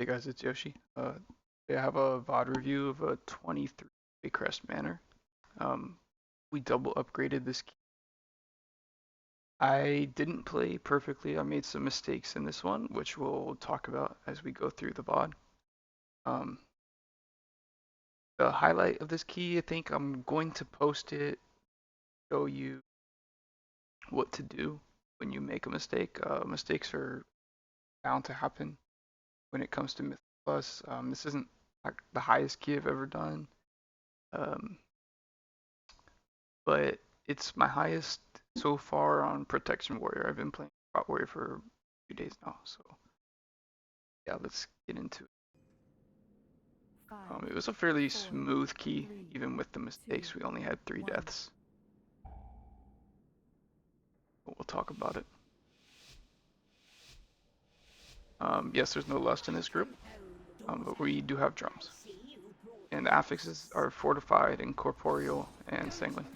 Hey guys, it's Yoshi. Today I have a VOD review of a 23 Waycrest Manor. Um, we double upgraded this key. I didn't play perfectly. I made some mistakes in this one, which we'll talk about as we go through the VOD. Um, the highlight of this key, I think I'm going to post it, show you what to do when you make a mistake. Mistakes are bound to happen when it comes to Myth Plus. This isn't like the highest key I've ever done. Um, but it's my highest so far on Protection Warrior. I've been playing Bot Warrior for a few days now, so yeah, let's get into it. It was a fairly smooth key, even with the mistakes. We only had 3 deaths. But we'll talk about it. Yes, there's no lust in this group, but we do have drums. And the affixes are Fortified, Incorporeal, and Sanguine.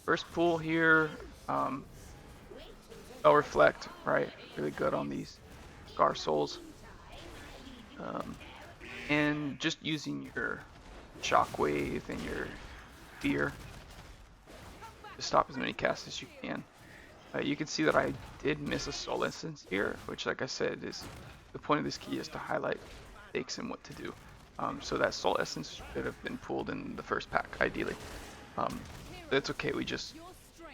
First pool here, I'll reflect, right? Really good on these Scar Souls. And just using your Shockwave and your Fear to stop as many casts as you can. You can see that I did miss a Soul Essence here, which, like I said, is the point of this key is to highlight mistakes and what to do. So that Soul Essence should have been pulled in the first pack, ideally. That's okay, we just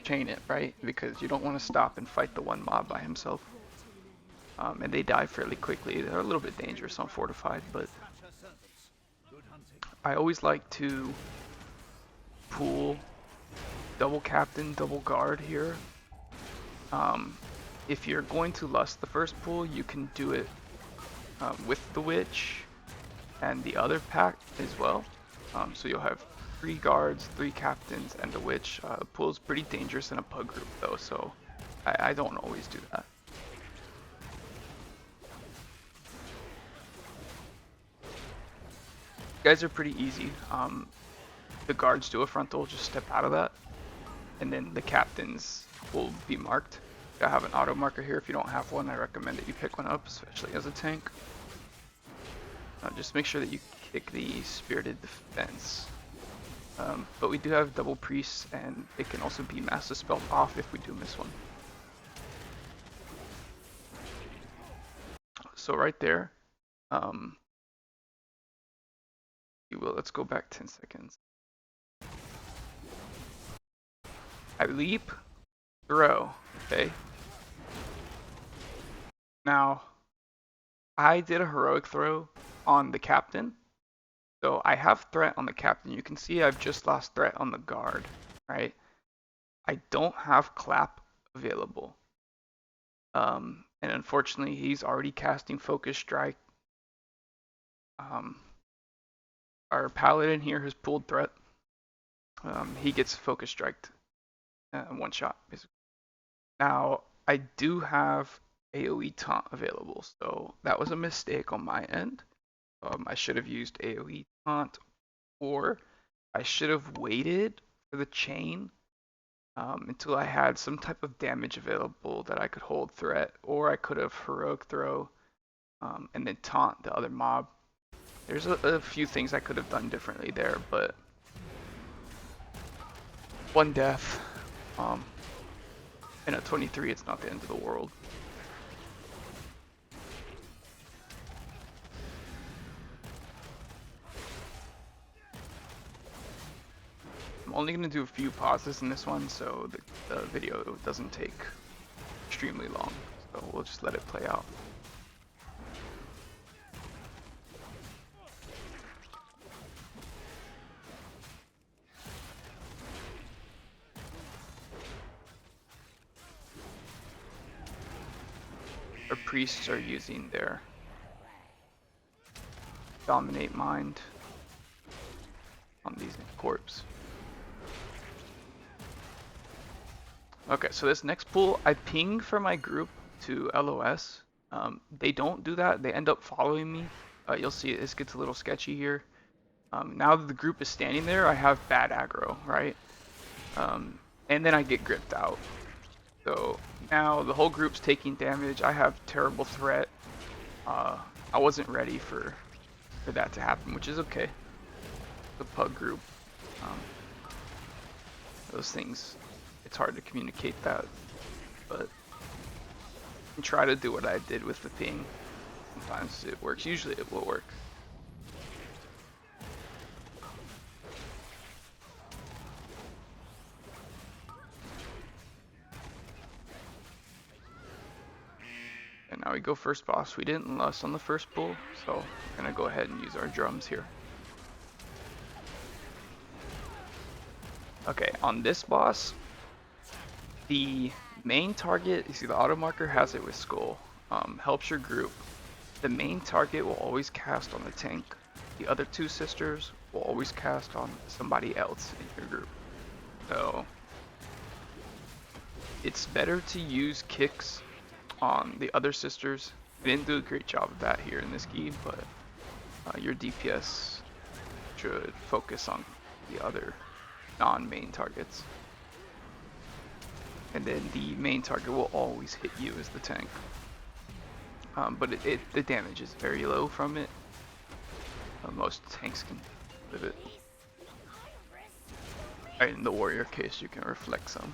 chain it, right? Because you don't want to stop and fight the one mob by himself. And they die fairly quickly. They're a little bit dangerous on Fortified, but I always like to pool double captain, double guard here. If you're going to lust the first pool, you can do it with the witch and the other pack as well. So you'll have 3 guards, 3 captains, and the witch. Pool's pretty dangerous in a pug group though, so I don't always do that. Guys are pretty easy. The guards do a frontal, just step out of that, and then the captains will be marked. I have an auto marker here. If you don't have one, I recommend that you pick one up, especially as a tank. Just make sure that you kick the Spirited Defense. But we do have double priests, and it can also be Master Spelled off if we do miss one. So right there, let's go back 10 seconds. I leap, throw, okay? Now, I did a heroic throw on the captain. So I have threat on the captain. You can see I've just lost threat on the guard, right? I don't have clap available. And unfortunately, he's already casting Focus Strike. Our paladin here has pulled threat. He gets Focus Striked one shot, basically. Now, I do have AoE taunt available, so that was a mistake on my end. I should have used AoE taunt, or I should have waited for the chain until I had some type of damage available that I could hold threat, or I could have heroic throw and then taunt the other mob. There's a few things I could have done differently there, but one death in a 23, it's not the end of the world. I'm only going to do a few pauses in this one, so the video doesn't take extremely long. So we'll just let it play out. Our priests are using their Dominate Mind on these corpse. Okay, so this next pool, I ping for my group to LOS. They don't do that. They end up following me. You'll see this gets a little sketchy here. Now that the group is standing there, I have bad aggro, right? And then I get gripped out. So now the whole group's taking damage. I have terrible threat. I wasn't ready for that to happen, which is okay. The pug group, um, those things, it's hard to communicate that, but try to do what I did with the ping. Sometimes it works. Usually it will work. And now we go first boss. We didn't lust on the first pull, so we're gonna go ahead and use our drums here. Okay, on this boss, the main target, you see the auto marker has it with skull, helps your group. The main target will always cast on the tank. The other two sisters will always cast on somebody else in your group. So it's better to use kicks on the other sisters. We didn't do a great job of that here in this game, but your DPS should focus on the other non-main targets. And then the main target will always hit you as the tank. But the damage is very low from it. Most tanks can live it. In the warrior case, you can reflect some.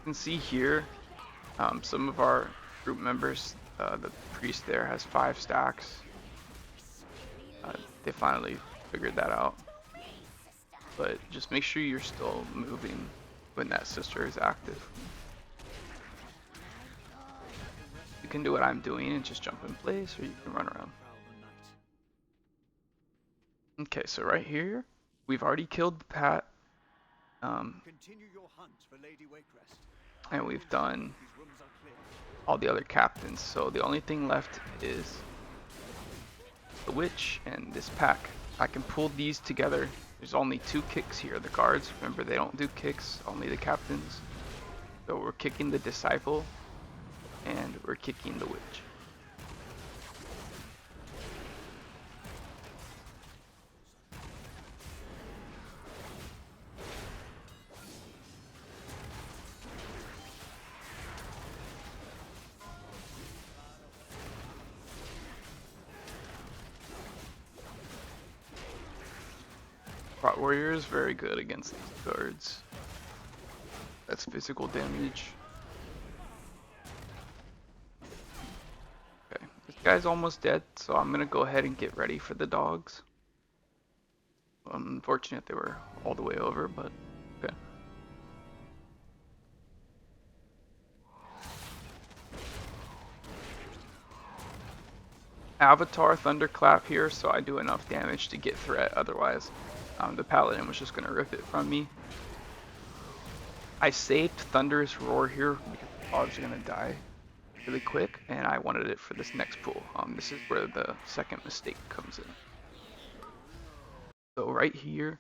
You can see here, some of our group members, the priest there has 5 stacks. They finally figured that out. But just make sure you're still moving when that sister is active. You can do what I'm doing and just jump in place, or you can run around. Okay, so right here, we've already killed the Pat. Continue your hunt for Lady Waycrest. And we've done all the other captains, so the only thing left is the witch and this pack. I can pull these together. There's only 2 kicks here. The guards, remember, they don't do kicks, only the captains. So we're kicking the disciple and we're kicking the witch. Rot Warrior is very good against these guards. That's physical damage. Okay, this guy's almost dead, so I'm gonna go ahead and get ready for the dogs. Unfortunate they were all the way over, but okay. Avatar Thunderclap here, so I do enough damage to get threat, otherwise the paladin was just gonna rip it from me. I saved Thunderous Roar here because I was gonna die really quick, and I wanted it for this next pool. This is where the second mistake comes in. So right here,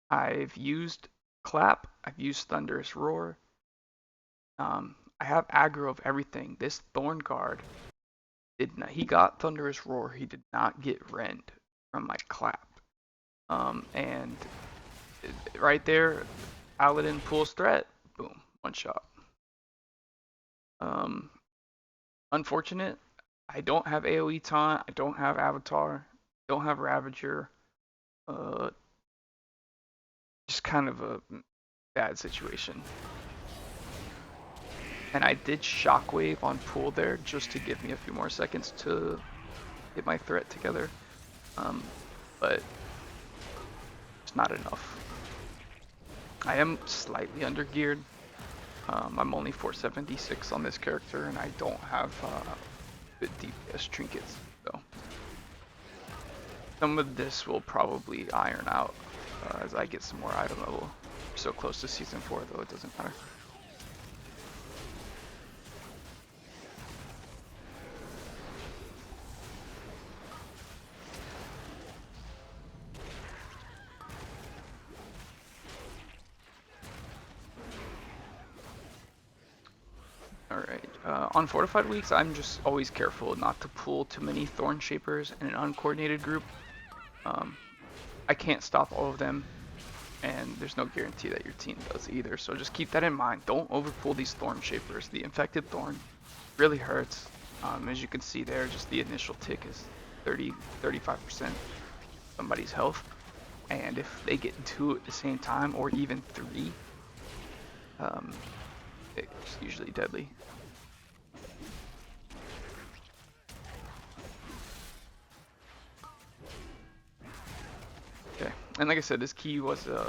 I've used Clap, I've used Thunderous Roar. I have aggro of everything. This Thorn Guard did not. He got Thunderous Roar. He did not get rend from my Clap. And right there, Paladin pulls threat. Boom, one shot. Unfortunate. I don't have AoE taunt. I don't have Avatar. Don't have Ravager. Just kind of a bad situation. And I did Shockwave on pool there just to give me a few more seconds to get my threat together. But it's not enough. I am slightly undergeared. I'm only 476 on this character, and I don't have good DPS trinkets, so some of this will probably iron out as I get some more item level. So close to season 4, though, it doesn't matter. Alright, on Fortified weeks, I'm just always careful not to pull too many Thorn Shapers in an uncoordinated group. I can't stop all of them, and there's no guarantee that your team does either, so just keep that in mind. Don't overpull these Thorn Shapers. The Infected Thorn really hurts. As you can see there, just the initial tick is 35% somebody's health, and if they get 2 at the same time, or even 3, it's usually deadly. Okay, and like I said, this key was there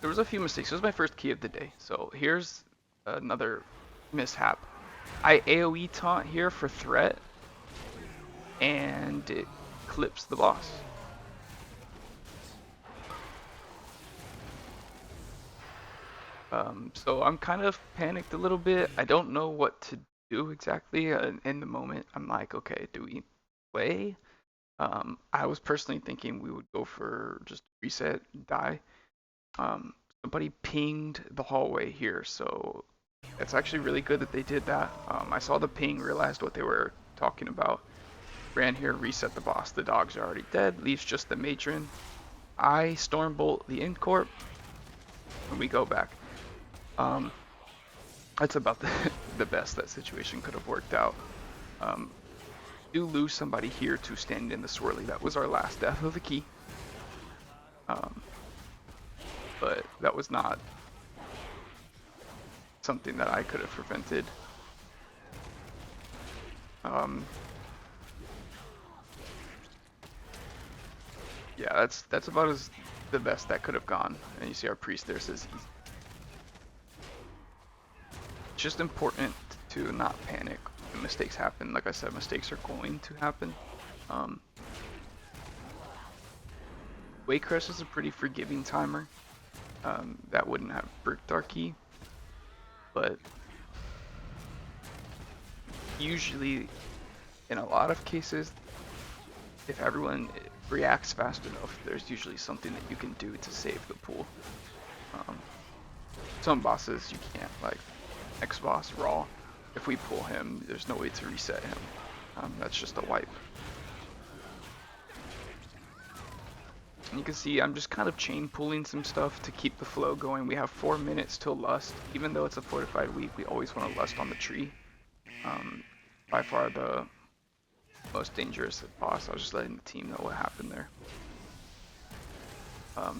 was a few mistakes. It was my first key of the day, so here's another mishap. I AoE taunt here for threat, and it clips the boss. So I'm kind of panicked a little bit. I don't know what to do exactly in the moment. I'm like, okay, do we play? I was personally thinking we would go for just reset, die. Somebody pinged the hallway here, so it's actually really good that they did that. I saw the ping, realized what they were talking about. Ran here, reset the boss. The dogs are already dead, leaves just the matron. I stormbolt the Incorp, and we go back. That's about the best that situation could have worked out. Do lose somebody here to stand in the swirly. That was our last death of the key. But that was not something that I could have prevented. Yeah, that's about as the best that could have gone. And you see our priest there says he's just important to not panic when mistakes happen. Like I said, mistakes are going to happen. Waycrest is a pretty forgiving timer. That wouldn't have bricked our key, but usually, in a lot of cases, if everyone reacts fast enough, there's usually something that you can do to save the pool. Some bosses you can't, like X boss Raw. If we pull him, there's no way to reset him. That's just a wipe. And you can see I'm just kind of chain pulling some stuff to keep the flow going. We have 4 minutes till lust. Even though it's a fortified week, we always want to lust on the tree. By far the most dangerous boss. I was just letting the team know what happened there.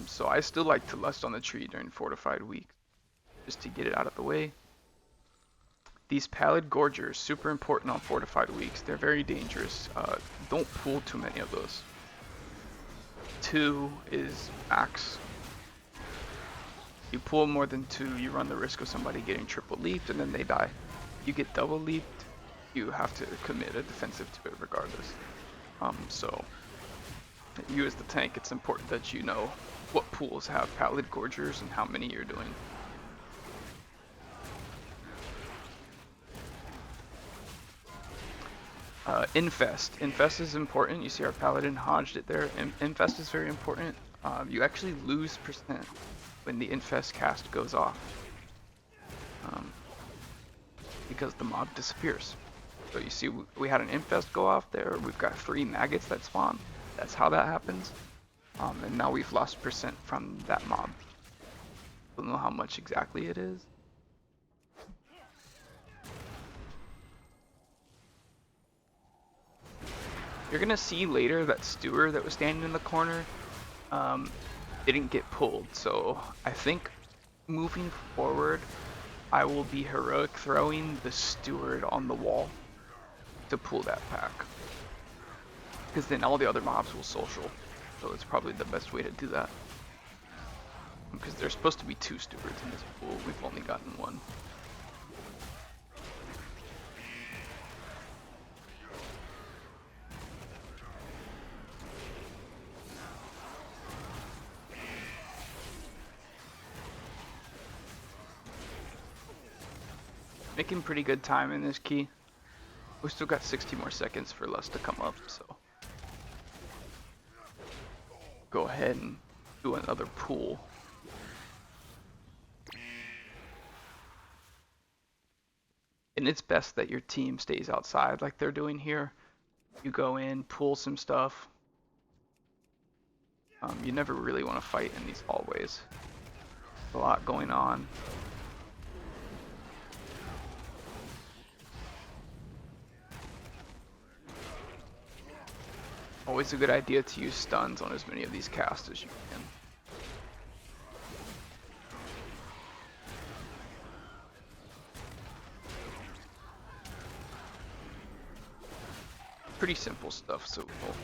So I still like to lust on the tree during fortified week, just to get it out of the way. These pallid gorgers, super important on fortified weeks. They're very dangerous. Don't pull too many of those. 2 is max. You pull more than 2, you run the risk of somebody getting triple leaped and then they die. You get double leaped, you have to commit a defensive to it regardless. So you as the tank, it's important that you know what pools have pallid gorgers and how many you're doing. Infest. Infest is important. You see our paladin hodged it there. Infest is very important. You actually lose percent when the infest cast goes off. Because the mob disappears. So you see we had an infest go off there. We've got 3 maggots that spawn. That's how that happens. And now we've lost percent from that mob. Don't know how much exactly it is. You're gonna see later that Steward that was standing in the corner didn't get pulled. So I think moving forward, I will be heroic throwing the Steward on the wall to pull that pack. Because then all the other mobs will social. So it's probably the best way to do that. because there's supposed to be 2 stewards in this pool. We've only gotten 1. Making pretty good time in this key. We still got 60 more seconds for Lust to come up, so go ahead and do another pool. And it's best that your team stays outside like they're doing here. You go in, pull some stuff. You never really want to fight in these hallways. A lot going on. Always a good idea to use stuns on as many of these casts as you can. Pretty simple stuff, so we'll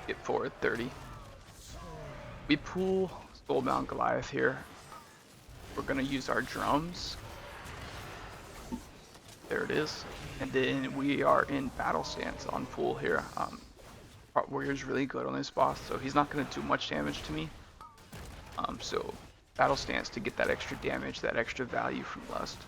get forward 30. We pull Soulbound Goliath here. We're gonna use our drums. There it is. And then we are in battle stance on pool here. Warrior's really good on this boss, so he's not gonna do much damage to me. So battle stance to get that extra damage, that extra value from Lust.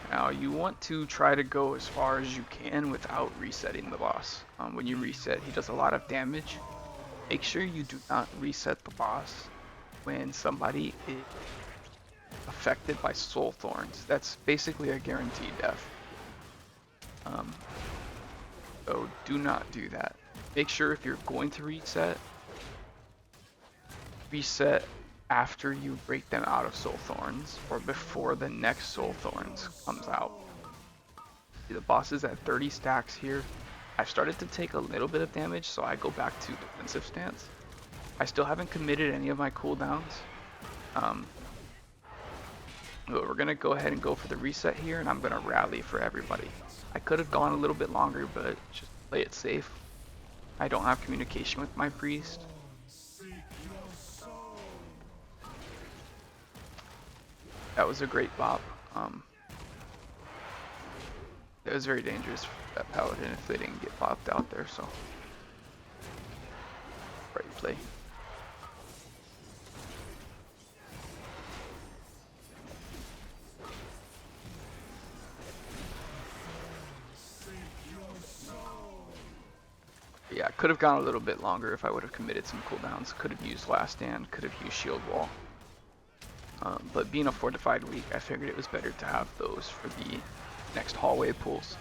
Now you want to try to go as far as you can without resetting the boss. When you reset, he does a lot of damage. Make sure you do not reset the boss when somebody is affected by soul thorns. That's basically a guaranteed death. So do not do that. Make sure if you're going to reset after you break them out of soul thorns or before the next soul thorns comes out. See, the boss is at 30 stacks here. I've started to take a little bit of damage, so I go back to defensive stance. I still haven't committed any of my cooldowns. But we're gonna go ahead and go for the reset here, and I'm gonna rally for everybody. I could have gone a little bit longer, but just play it safe. I don't have communication with my priest. That was a great bop. It was very dangerous for that paladin if they didn't get bopped out there, so right play. Yeah, I could have gone a little bit longer if I would have committed some cooldowns. Could have used Last Stand, could have used Shield Wall. But being a Fortified week, I figured it was better to have those for the next hallway pulls.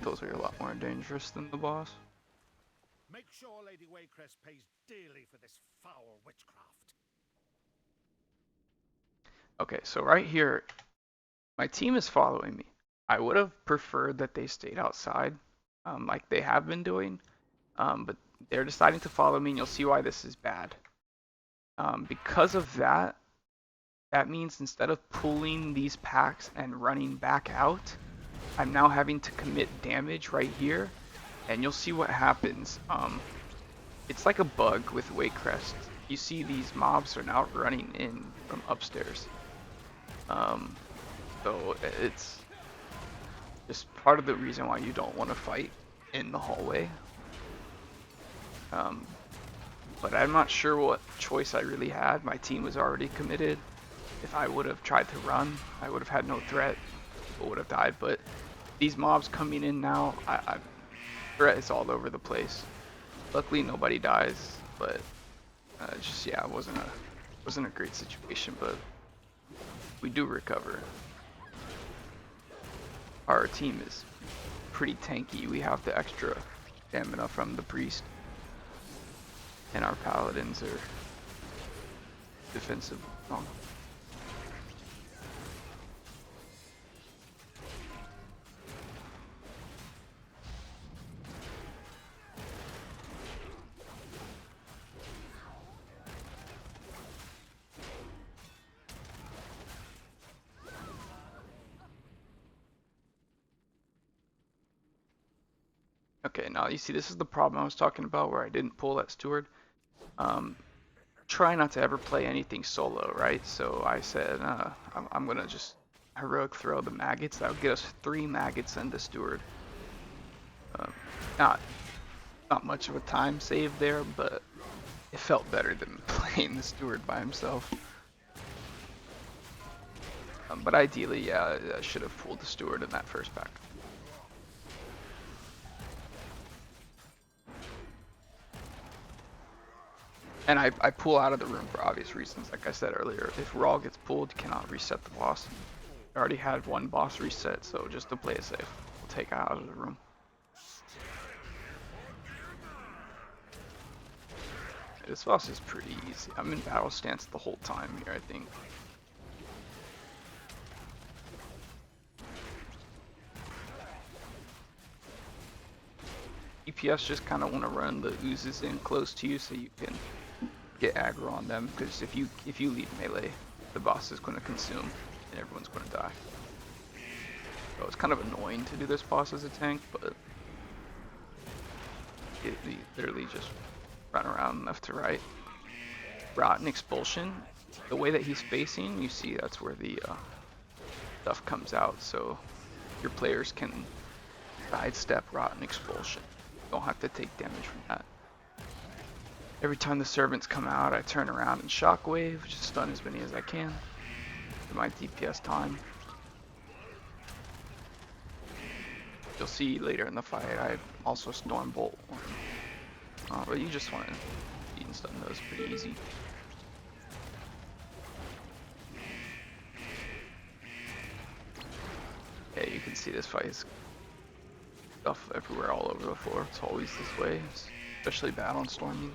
Those are a lot more dangerous than the boss. Make sure Lady Waycrest pays dearly for this foul witchcraft. Okay, so right here, my team is following me. I would have preferred that they stayed outside, like they have been doing, but they're deciding to follow me, and you'll see why this is bad. Because of that, that means instead of pulling these packs and running back out, I'm now having to commit damage right here, and you'll see what happens. It's like a bug with Waycrest. You see these mobs are now running in from upstairs. So it's just part of the reason why you don't want to fight in the hallway. But I'm not sure what choice I really had. My team was already committed. If I would have tried to run, I would have had no threat. People would have died. But these mobs coming in now, threat is all over the place. Luckily, nobody dies. But just yeah, it wasn't a great situation. But we do recover. Our team is pretty tanky. We have the extra stamina from the priest. And our paladins are defensive. Oh. Okay, now you see this is the problem I was talking about where I didn't pull that steward. Um, Try not to ever play anything solo, right? So I said I'm gonna just heroic throw the maggots. That'll get us 3 maggots and the steward. Um, not not much of a time save there, but it felt better than playing the steward by himself. But ideally, yeah, I should have pulled the steward in that first pack. And I pull out of the room for obvious reasons. Like I said earlier, if Raw gets pulled, you cannot reset the boss. I already had one boss reset, so just to play it safe, we'll take out of the room. This boss is pretty easy. I'm in battle stance the whole time here, I think. DPS just kind of want to run the oozes in close to you so you can get aggro on them, because if you leave melee, the boss is going to consume and everyone's going to die. So it's kind of annoying to do this boss as a tank, but you literally just run around left to right. Rotten Expulsion, the way that he's facing, you see that's where the stuff comes out, so your players can sidestep Rotten Expulsion. You don't have to take damage from that. Every time the servants come out, I turn around and shockwave, just stun as many as I can for my DPS time. You'll see later in the fight, I also Stormbolt. But you just want to beat and stun those pretty easy. Okay, you can see this fight is stuff everywhere, all over the floor. It's always this way, especially battle and storming.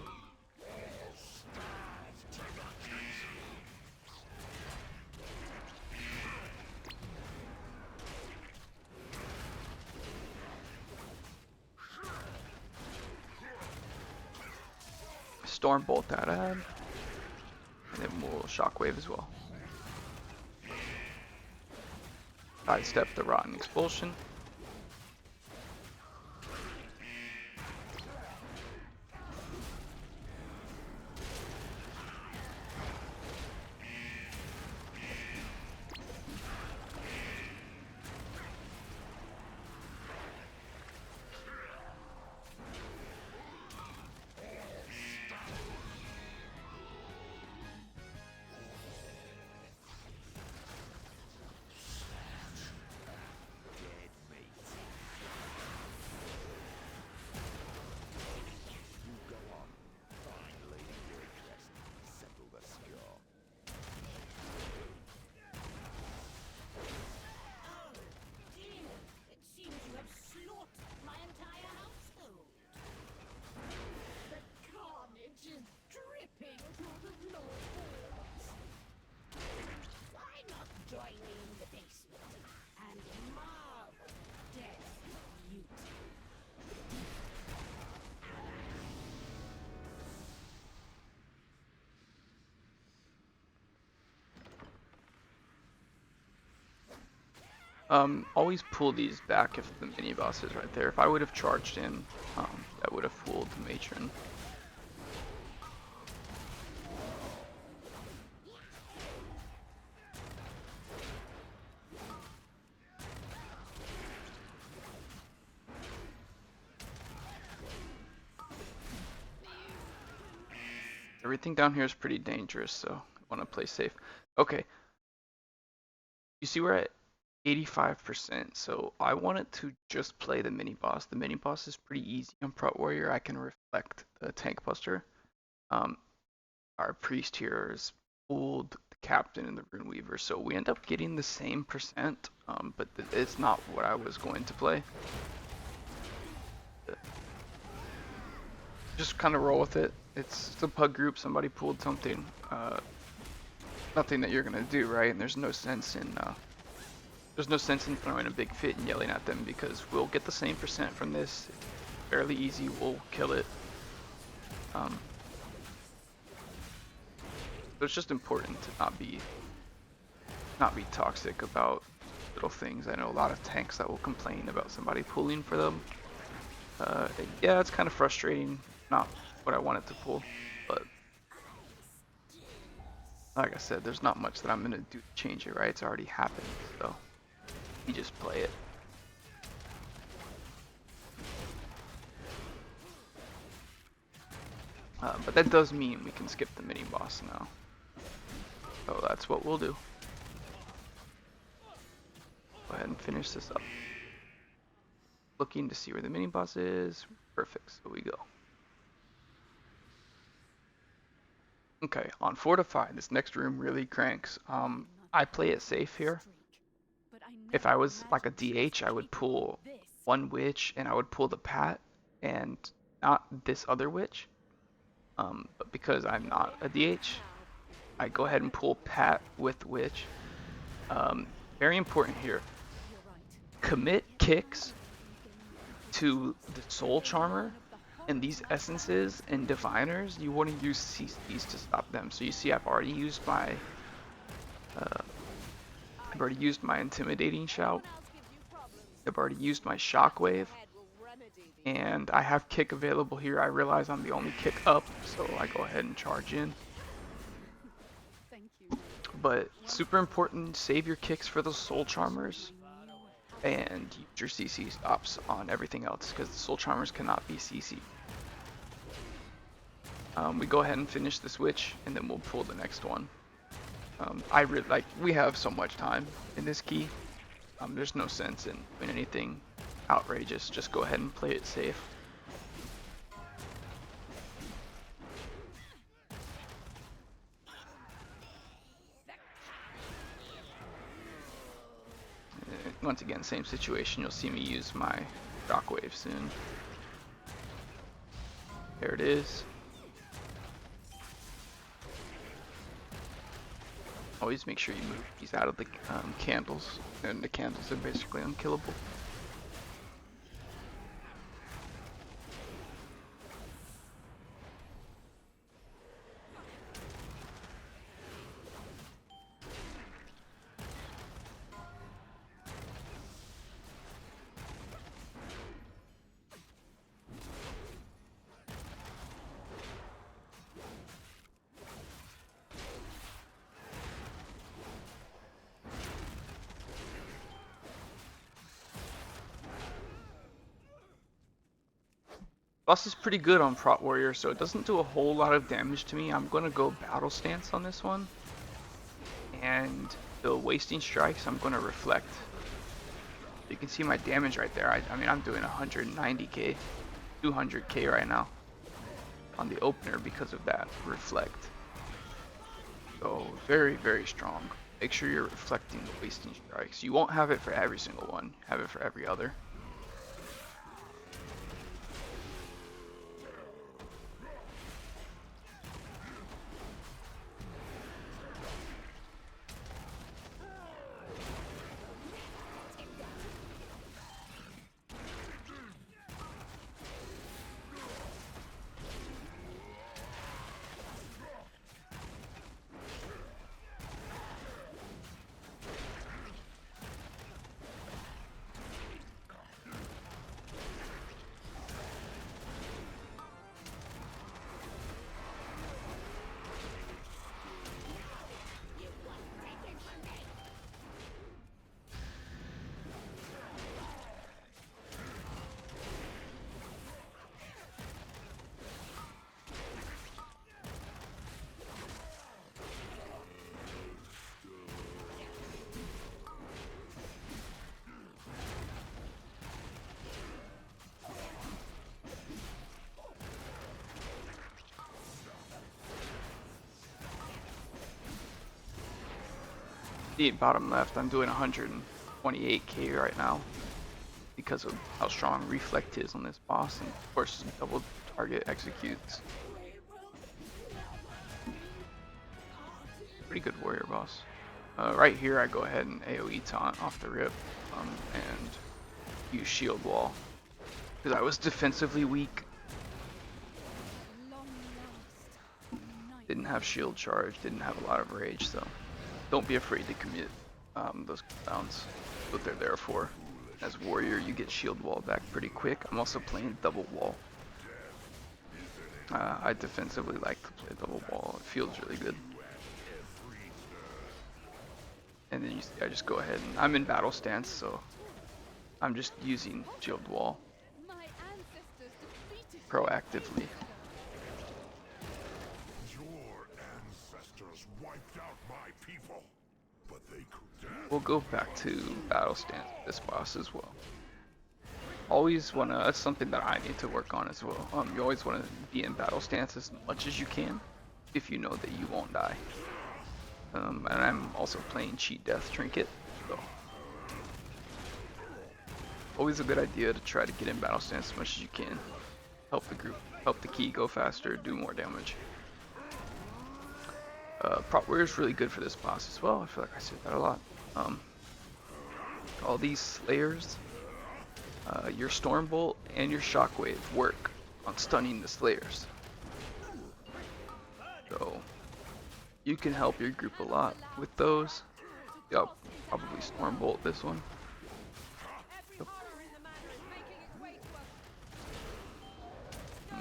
Stormbolt that ad, and then we'll shockwave as well. Sidestep the Rotten Expulsion. Always pull these back if the mini boss is right there. If I would have charged in, that would have fooled the matron. Everything down here is pretty dangerous, so I want to play safe. Okay. You see we're at 85%, so I wanted to just play the mini boss. The mini boss is pretty easy on Pro Warrior. I can reflect the tank buster. Our priest here is pulled the captain and the rune weaver, so we end up getting the same percent, but it's not what I was going to play. Just kind of roll with it. It's a pug group. Somebody pulled something. Nothing that you're gonna do, right? And there's no sense in throwing a big fit and yelling at them, because we'll get the same percent from this. It's fairly easy. We'll kill it. So it's just important to not be toxic about little things. I know a lot of tanks that will complain about somebody pulling for them. Yeah, it's kind of frustrating. Not what I wanted to pull, but like I said, there's not much that I'm gonna do to change it, right? It's already happened, so you just play it. But that does mean we can skip the mini boss now. So that's what we'll do. Go ahead and finish this up. Looking to see where the mini boss is. Perfect, so we go. Okay, on Fortified, this next room really cranks. I play it safe here. If I was like a DH, I would pull one witch and I would pull the Pat and not this other witch. But because I'm not a DH, I go ahead and pull Pat with witch. Very important here. Commit kicks to the Soul Charmer and these essences and diviners. You want to use CCs to stop them. So you see, I've already used my intimidating shout. I've already used my shockwave, and I have kick available here. I realize I'm the only kick up, so I go ahead and charge in. But super important, save your kicks for the Soul Charmers and use your CC stops on everything else because the Soul Charmers cannot be CC. We go ahead and finish this witch and then we'll pull the next one. We have so much time in this key. There's no sense in doing anything outrageous. Just go ahead and play it safe. Once again, same situation. You'll see me use my shockwave soon. There it is. Always make sure you move these out of the candles, and the candles are basically unkillable. Boss is pretty good on Prot Warrior, so it doesn't do a whole lot of damage to me. I'm gonna go Battle Stance on this one. And the Wasting Strikes, I'm gonna Reflect. You can see my damage right there. I mean, I'm doing 190k, 200k right now on the opener because of that Reflect. So very, very strong. Make sure you're reflecting the Wasting Strikes. You won't have it for every single one. Have it for every other. See bottom left, I'm doing 128k right now because of how strong Reflect is on this boss, and of course double target executes. Pretty good warrior boss. Right here I go ahead and AoE taunt off the rip and use shield wall because I was defensively weak. Didn't have shield charge, didn't have a lot of rage, so don't be afraid to commit those cooldowns. That's what they're there for. As warrior, you get shield wall back pretty quick. I'm also playing double wall. I defensively like to play double wall. It feels really good. And then you see, I just go ahead and I'm in battle stance, so I'm just using shield wall proactively. Your ancestors wiped out my people, but they could. We'll go back to battle stance with this boss as well. Always wanna, that's something that I need to work on as well. You always wanna be in battle stance as much as you can, if you know that you won't die. And I'm also playing cheat death trinket, so always a good idea to try to get in battle stance as much as you can. Help the group, help the key go faster, do more damage. Prop warrior is really good for this boss as well. I feel like I say that a lot. All these slayers, your stormbolt and your shockwave work on stunning the slayers. So you can help your group a lot with those. Yup, probably stormbolt this one. Yep.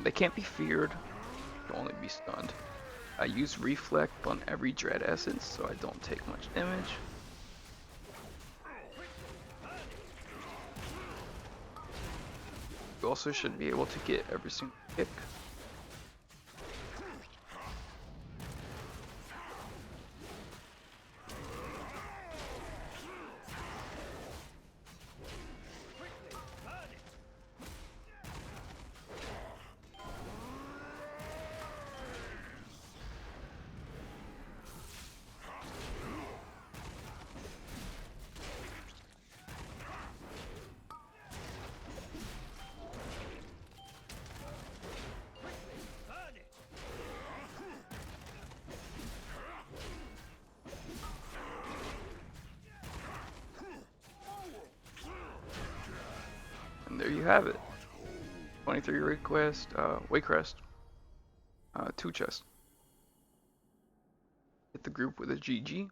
They can't be feared, can only be stunned. I use reflect on every dread essence so I don't take much damage. You also should be able to get every single kick. And there you have it. 23 request, Waycrest, 2 chests. Hit the group with a GG.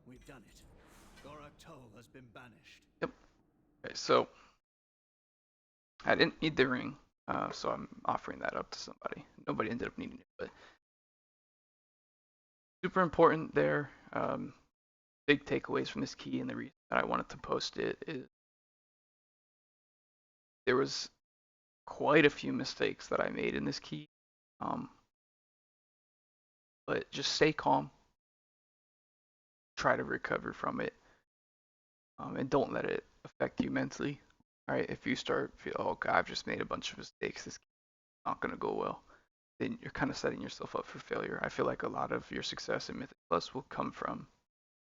We've done it. Gorak Toll has been banished. Yep. Okay, so I didn't need the ring, so I'm offering that up to somebody. Nobody ended up needing it, but super important there. Big takeaways from this key, and the reason that I wanted to post it is there was quite a few mistakes that I made in this key. But just stay calm, try to recover from it, and don't let it affect you mentally. All right, if you start feel, oh God, I've just made a bunch of mistakes, this is not gonna go well, then you're kind of setting yourself up for failure. I feel like a lot of your success in Mythic Plus will come from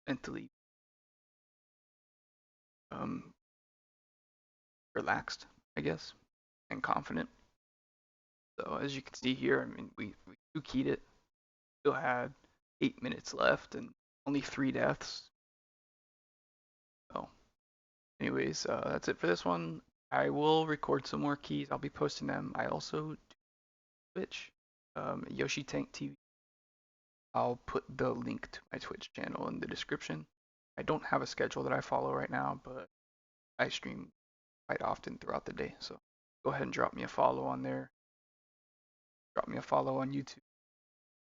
mentally um, relaxed, I guess, and confident. So as you can see here, I mean, we 2-keyed it, still had 8 minutes left, and only 3 deaths. So anyways, that's it for this one. I will record some more keys. I'll be posting them. I also do Twitch, YoshiTankTV. I'll put the link to my Twitch channel in the description. I don't have a schedule that I follow right now, but I stream quite often throughout the day. So go ahead and drop me a follow on there. Drop me a follow on YouTube.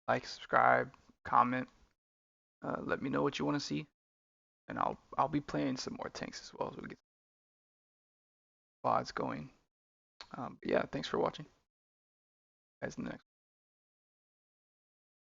Like, subscribe, comment. Let me know what you want to see, and I'll be playing some more tanks as well as we get VODs going. But yeah, thanks for watching. Guys, in the next.